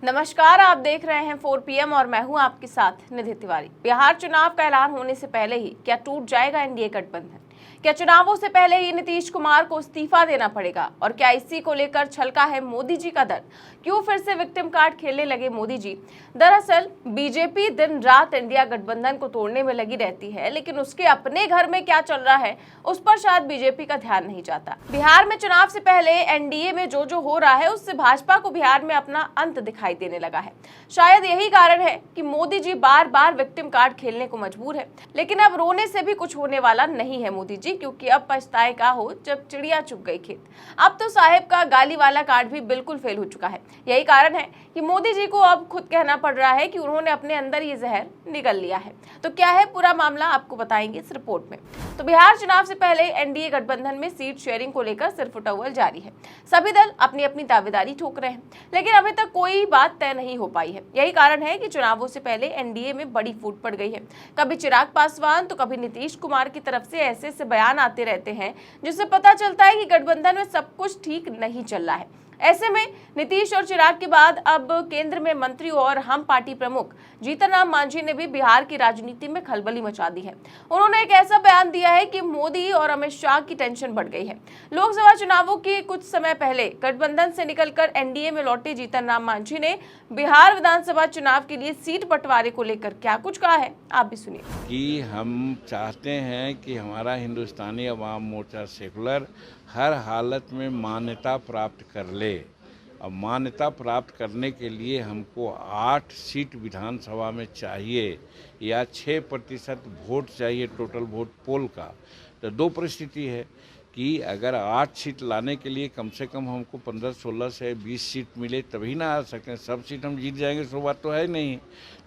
नमस्कार, आप देख रहे हैं 4 PM और मैं हूं आपके साथ निधि तिवारी। बिहार चुनाव का ऐलान होने से पहले ही क्या टूट जाएगा एनडीए गठबंधन? क्या चुनावों से पहले ही नीतीश कुमार को इस्तीफा देना पड़ेगा? और क्या इसी को लेकर छलका है मोदी जी का दर? क्यों फिर से विक्टिम कार्ड खेलने लगे मोदी जी? दरअसल बीजेपी दिन रात इंडिया गठबंधन को तोड़ने में लगी रहती है, लेकिन उसके अपने घर में क्या चल रहा है उस पर शायद बीजेपी का ध्यान नहीं जाता। बिहार में चुनाव से पहले एनडीए में जो हो रहा है उससे भाजपा को बिहार में अपना अंत दिखाई देने लगा है। शायद यही कारण है कि मोदी जी बार बार विक्टिम कार्ड खेलने को मजबूर है। लेकिन अब रोने से भी कुछ होने वाला नहीं है मोदी जी, क्योंकि अब पछताए का हो जब चिड़िया चुग गई खेत। अब तो साहेब का गाली वाला कार्ड भी बिल्कुल फेल हो चुका है। यही कारण है कि मोदी जी को अब खुद कहना पड़ रहा है कि उन्होंने अपने अंदर ये जहर निगल लिया है। तो क्या है पूरा मामला, आपको बताएंगे इस रिपोर्ट में। तो बिहार चुनाव से पहले एनडीए गठबंधन में सीट शेयरिंग को लेकर सिरफुटौल जारी है। सभी दल अपनी अपनी दावेदारी ठोक रहे हैं, लेकिन अभी तक कोई बात तय नहीं हो पाई है। यही कारण है कि चुनावों से पहले एनडीए में बड़ी फूट पड़ गई है। कभी चिराग पासवान तो कभी नीतीश कुमार की तरफ से ऐसे बयान आते रहते हैं जिससे पता चलता है कि गठबंधन में सब कुछ ठीक नहीं चल रहा है। ऐसे में नीतीश और चिराग के बाद अब केंद्र में मंत्री और हम पार्टी प्रमुख जीतन राम मांझी ने भी बिहार की राजनीति में खलबली मचा दी है। उन्होंने एक ऐसा बयान दिया है कि मोदी और अमित शाह की टेंशन बढ़ गई है। लोकसभा चुनावों के कुछ समय पहले गठबंधन से निकलकर एनडीए में लौटे जीतन राम मांझी ने बिहार विधानसभा चुनाव के लिए सीट बंटवारे को लेकर क्या कुछ कहा है, आप भी सुनिए। कि हम चाहते हैं कि हमारा हिंदुस्तानी अवाम मोर्चा सेकुलर हर हालत में मान्यता प्राप्त कर ले। अब मान्यता प्राप्त करने के लिए हमको 8 सीट विधानसभा में चाहिए या 6% वोट चाहिए टोटल वोट पोल का। तो दो परिस्थिति है कि अगर 8 सीट लाने के लिए कम से कम हमको 15, 16 से 20 सीट मिले तभी ना आ सकें। सब सीट हम जीत जाएंगे सो बात तो है नहीं।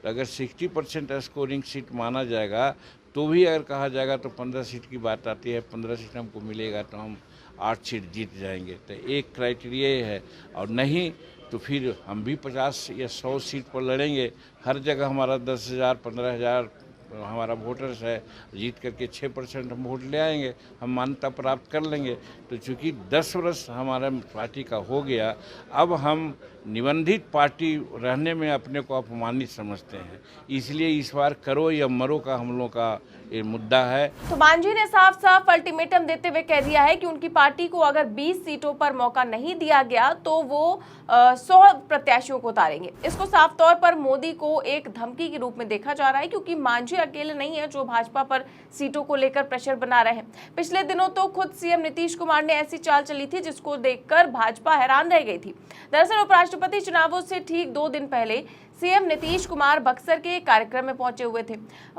तो अगर 60% स्कोरिंग सीट माना जाएगा तो भी अगर कहा जाएगा तो 15 सीट की बात आती है। 15 सीट हमको मिलेगा तो हम 8 सीट जीत जाएंगे। तो एक क्राइटेरिया ये है, और नहीं तो फिर हम भी 50 या 100 सीट पर लड़ेंगे। हर जगह हमारा 10,000 15,000 हमारा वोटर्स है, जीत करके 6% हम वोट ले आएंगे, हम मान्यता प्राप्त कर लेंगे। तो चूँकि 10 वर्ष हमारा पार्टी का हो गया, अब हम निबंधित पार्टी रहने में अपने को अपमानित समझते हैं। इसलिए इस बार करो या मरो का हम लोग का ये मुद्दा है। तो मांझी ने साफ साफ अल्टीमेटम देते हुए कह दिया है कि उनकी पार्टी को अगर 20 सीटों पर मौका नहीं दिया गया तो वो 100 प्रत्याशियों को उतारेंगे। इसको साफ तौर पर मोदी को एक धमकी के रूप में देखा जा रहा है, क्योंकि मांझी अकेले नहीं है जो भाजपा पर सीटों को लेकर प्रेशर बना रहे हैं। पिछले दिनों तो खुद सीएम नीतीश कुमार ने ऐसी चाल चली थी जिसको देखकर भाजपा हैरान रह गई थी। दरअसल उपराष्ट्रपति चुनावों से ठीक 2 दिन पहले सीएम नीतीश कुमार बक्सर के कार्यक्रम में पहुंचे हुए थे।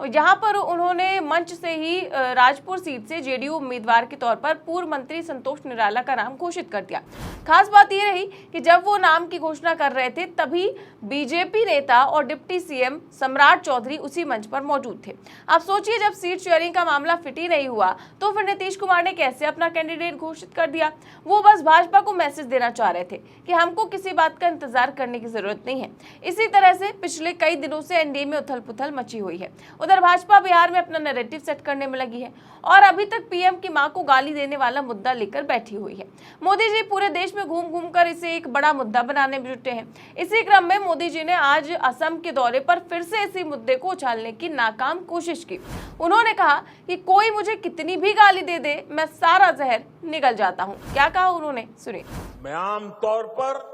यहां पर उन्होंने मंच से ही राजपुर सीट से जेडीयू उम्मीदवार के तौर पर पूर्व मंत्री संतोष निराला का नाम घोषित कर दिया। खास बात यह रही कि जब वो नाम की घोषणा कर रहे थे तभी बीजेपी नेता और डिप्टी सीएम सम्राट चौधरी उसी मंच पर मौजूद थे। आप सोचिए, जब सीट शेयरिंग का मामला फिट ही नहीं हुआ तो फिर नीतीश कुमार ने कैसे अपना कैंडिडेट घोषित कर दिया? वो बस भाजपा को मैसेज देना चाह रहे थे कि हमको किसी बात का इंतजार करने की जरूरत नहीं है। इसी तरह से पिछले कई दिनों से एनडीए में उथल पुथल मची हुई है। उधर भाजपा बिहार में अपना नैरेटिव सेट करने में लगी है और अभी तक पीएम की मां को गाली देने वाला मुद्दा लेकर बैठी हुई है। मोदी जी पूरे देश में घूम घूम कर इसे एक बड़ा मुद्दा बनाने में जुटे हैं। इसी क्रम में मोदी जी ने आज असम के दौरे पर फिर से इसी मुद्दे को उछालने की नाकाम कोशिश की। उन्होंने कहा कि कोई मुझे कितनी भी गाली दे दे, मैं सारा जहर निगल जाता हूं। क्या कहा उन्होंने, सुनिए। मैं आमतौर पर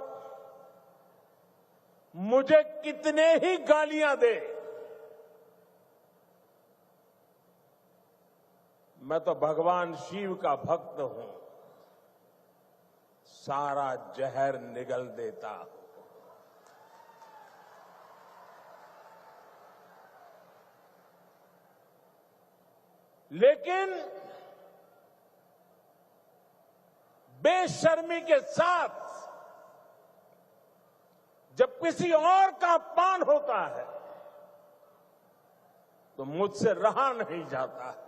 मुझे कितने ही गालियां दे, मैं तो भगवान शिव का भक्त हूं, सारा जहर निगल देता हूं। लेकिन बेशर्मी के साथ जब किसी और का अपमान होता है तो मुझसे रहा नहीं जाता है।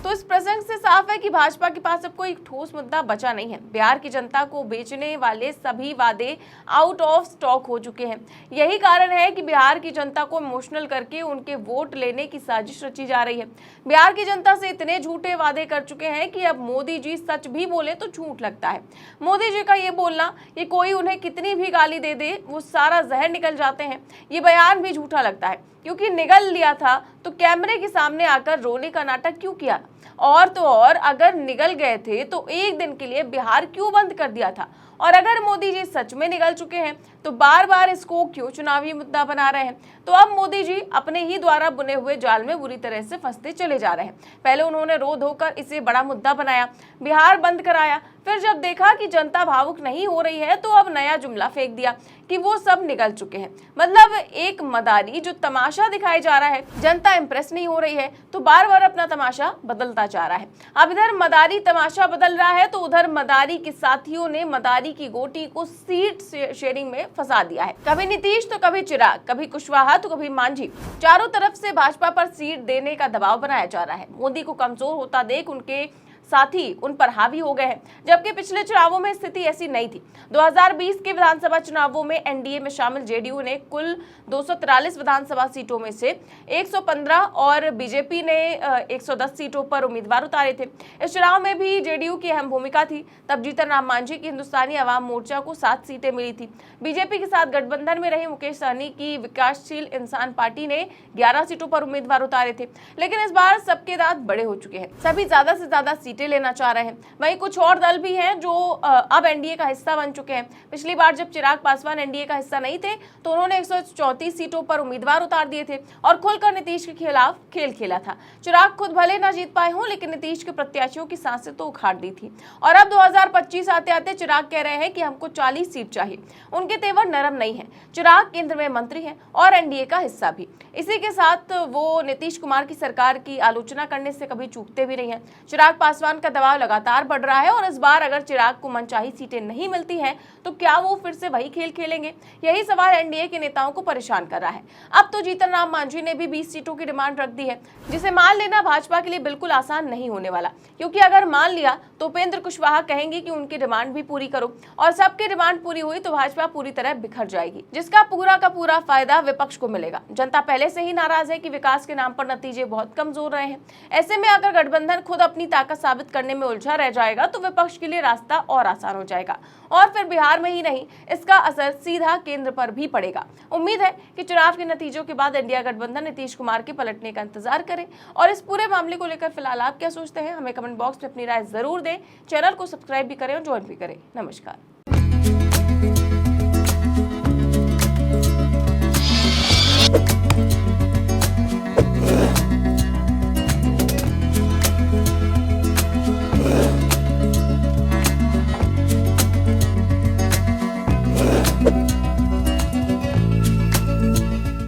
तो इस प्रसंग से साफ है कि भाजपा के पास अब कोई ठोस मुद्दा बचा नहीं है। बिहार की जनता को बेचने वाले सभी वादे आउट ऑफ स्टॉक हो चुके हैं। यही कारण है कि बिहार की जनता को इमोशनल करके उनके वोट लेने की साजिश रची जा रही है। बिहार की जनता से इतने झूठे वादे कर चुके हैं कि अब मोदी जी सच भी बोले तो झूठ लगता है। मोदी जी का ये बोलना कि कोई उन्हें कितनी भी गाली दे दे वो सारा जहर निकल जाते हैं, ये बयान भी झूठा लगता है, क्योंकि निगल लिया था तो कैमरे के सामने आकर रोने का नाटक क्यों किया? और तो और अगर निगल गए थे तो एक दिन के लिए बिहार क्यों बंद कर दिया था? और अगर मोदी जी सच में निगल चुके हैं तो बार बार इसको क्यों चुनावी मुद्दा बना रहे हैं? तो अब मोदी जी अपने ही द्वारा बुने हुए जाल में बुरी तरह से फंसते चले जा रहे हैं। पहले उन्होंने रो धोकर इसे बड़ा मुद्दा बनाया, बिहार बंद कराया, फिर जब देखा कि जनता भावुक नहीं हो रही है तो अब नया जुमला फेंक दिया कि वो सब निगल चुके हैं। मतलब एक मदारी जो तमाशा दिखाई जा रहा है, जनता इंप्रेस नहीं हो रही है तो बार बार अपना तमाशा बदलता जा रहा है। अब इधर मदारी तमाशा बदल रहा है तो उधर मदारी के साथियों ने मदारी की गोटी को सीट शेयरिंग में फंसा दिया है। कभी नीतीश तो कभी चिराग, कभी कुशवाहा तो कभी मांझी, चारों तरफ से भाजपा पर सीट देने का दबाव बनाया जा रहा है। मोदी को कमजोर होता देख उनके साथी उन पर हावी हो गए हैं, जबकि पिछले चुनावों में स्थिति ऐसी नहीं थी। 2020 के विधानसभा चुनावों में एनडीए में शामिल जेडीयू ने कुल 243 विधानसभा सीटों में से 115 और बीजेपी ने 110 सीटों पर उम्मीदवार उतारे थे। इस चुनाव में भी जेडीयू की अहम भूमिका थी। तब जीतन राम मांझी की हिंदुस्तानी अवाम मोर्चा को 7 सीटें मिली थी। बीजेपी के साथ गठबंधन में रहे मुकेश सहनी की विकासशील इंसान पार्टी ने 11 सीटों पर उम्मीदवार उतारे थे। लेकिन इस बार सबके दांत बड़े हो चुके हैं, सभी ज्यादा से ज्यादा लेना चाह रहे हैं। वहीं कुछ और दल भी हैं जो अब एनडीए का हिस्सा बन चुके हैं। पिछली बार जब चिराग पासवान एनडीए का हिस्सा नहीं थे तो उन्होंने 134 सीटों पर उम्मीदवार उतार दिए थे और खुलकर नीतीश के खिलाफ खेल खेला था। चिराग खुद भले ना जीत पाए हों, लेकिन नीतीश के प्रत्याशियों की सांसें तो उखाड़ दी थी। और अब 2025 आते आते चिराग कह रहे हैं कि हमको 40 सीट चाहिए। उनके तेवर नरम नहीं है। चिराग केंद्र में मंत्री हैं और एनडीए का हिस्सा भी। इसी के साथ वो नीतीश कुमार की सरकार की आलोचना करने से कभी चूकते भी नहीं है। चिराग पासवान का दबाव लगातार बढ़ रहा है और इस बार अगर चिराग को मनचाही सीटें नहीं मिलती हैं तो क्या वो फिर से वही खेल खेलेंगे? यही सवाल एनडीए के नेताओं को परेशान कर रहा है। अब तो जीतन राम मांझी ने भी 20 सीटों की डिमांड रख दी है, जिसे मान लेना भाजपा के लिए बिल्कुल आसान नहीं होने वाला, क्योंकि अगर मान लिया तो उपेंद्र कुशवाहा कहेंगे कि उनकी डिमांड भी पूरी करो, और सबकी डिमांड पूरी हुई तो भाजपा पूरी तरह बिखर जाएगी, जिसका पूरा का पूरा फायदा विपक्ष को मिलेगा। जनता पहले से ही नाराज है कि विकास के नाम पर नतीजे बहुत कमजोर रहे हैं। ऐसे में अगर गठबंधन खुद अपनी ताकत साबित करने में उलझा रह जाएगा तो विपक्ष के लिए रास्ता और आसान हो जाएगा, और फिर बिहार में ही नहीं, इसका असर सीधा केंद्र पर भी पड़ेगा। उम्मीद है कि चुनाव के नतीजों के बाद इंडिया गठबंधन नीतीश कुमार के पलटने का इंतजार करे। और इस पूरे मामले को लेकर फिलहाल आप क्या सोचते हैं, हमें कमेंट बॉक्स में अपनी राय जरूर दें। चैनल को सब्सक्राइब भी करें और ज्वाइन भी करें। नमस्कार।